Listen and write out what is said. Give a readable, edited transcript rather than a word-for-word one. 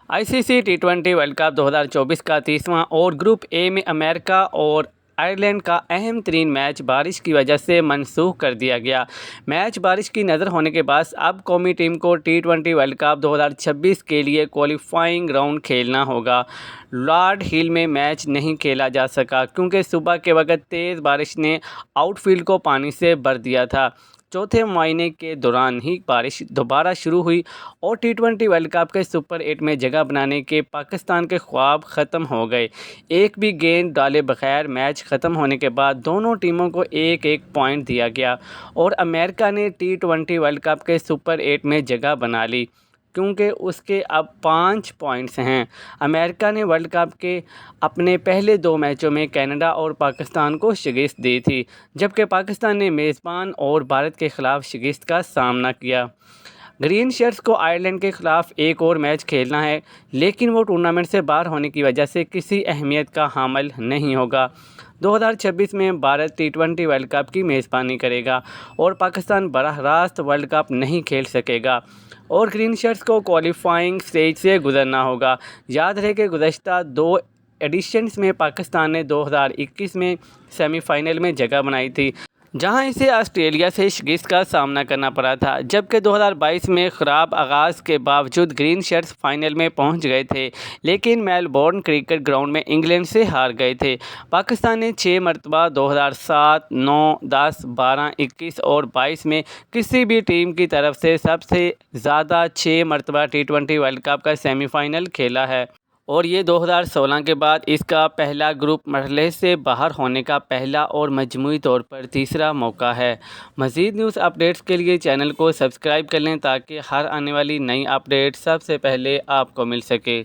ICC टी20 world cup 2024 का 30वां और group A में अमेरिका और आयरलैंड का अहम तरीन मैच बारिश की वजह से मनसूख कर दिया गया। मैच बारिश की नज़र होने के बाद अब कौमी टीम को टी20 वर्ल्ड कप 2026 के लिए क्वालिफाइंग राउंड खेलना होगा। लॉर्ड हिल में मैच नहीं खेला जा सका क्योंकि सुबह के वक्त तेज़ बारिश ने आउटफील्ड को पानी से भर दिया था। चौथे महीने के दौरान ही बारिश दोबारा शुरू हुई और टी20 वर्ल्ड कप के सुपर 8 में जगह बनाने के पाकिस्तान के ख्वाब ख़त्म हो गए। एक भी गेंद डाले बगैर मैच ख़त्म होने के बाद दोनों टीमों को एक एक पॉइंट दिया गया और अमेरिका ने टी20 वर्ल्ड कप के सुपर 8 में जगह बना ली क्योंकि उसके अब 5 पॉइंट्स हैं। अमेरिका ने वर्ल्ड कप के अपने पहले 2 मैचों में कनाडा और पाकिस्तान को शिकस्त दी थी, जबकि पाकिस्तान ने मेज़बान और भारत के ख़िलाफ़ शिकस्त का सामना किया। ग्रीन शर्ट्स को आयरलैंड के ख़िलाफ़ एक और मैच खेलना है, लेकिन वो टूर्नामेंट से बाहर होने की वजह से किसी अहमियत का हामिल नहीं होगा। 2026 में भारत टी20 वर्ल्ड कप की मेज़बानी करेगा और पाकिस्तान बराह रास्त वर्ल्ड कप नहीं खेल सकेगा और ग्रीन शर्ट्स को क्वालिफाइंग स्टेज से गुजरना होगा। याद रहे कि गुज़श्ता 2 एडिशंस में पाकिस्तान ने 2021 में सेमीफाइनल में जगह बनाई थी, जहां इसे ऑस्ट्रेलिया से शिकस्त का सामना करना पड़ा था, जबकि 2022 में ख़राब आगाज़ के बावजूद ग्रीन शर्ट्स फाइनल में पहुंच गए थे, लेकिन मेलबोर्न क्रिकेट ग्राउंड में इंग्लैंड से हार गए थे। पाकिस्तान ने 6 मरतबा 2007, 9, 10, 12, 21 और 22 में किसी भी टीम की तरफ से सबसे ज़्यादा 6 मरतबा टी20 वर्ल्ड कप का सेमीफाइनल खेला है और ये 2016 के बाद इसका पहला ग्रुप मरहले से बाहर होने का पहला और मजमूई तौर पर तीसरा मौका है। मज़ीद न्यूज़ अपडेट्स के लिए चैनल को सब्सक्राइब कर लें ताकि हर आने वाली नई अपडेट सबसे पहले आपको मिल सके।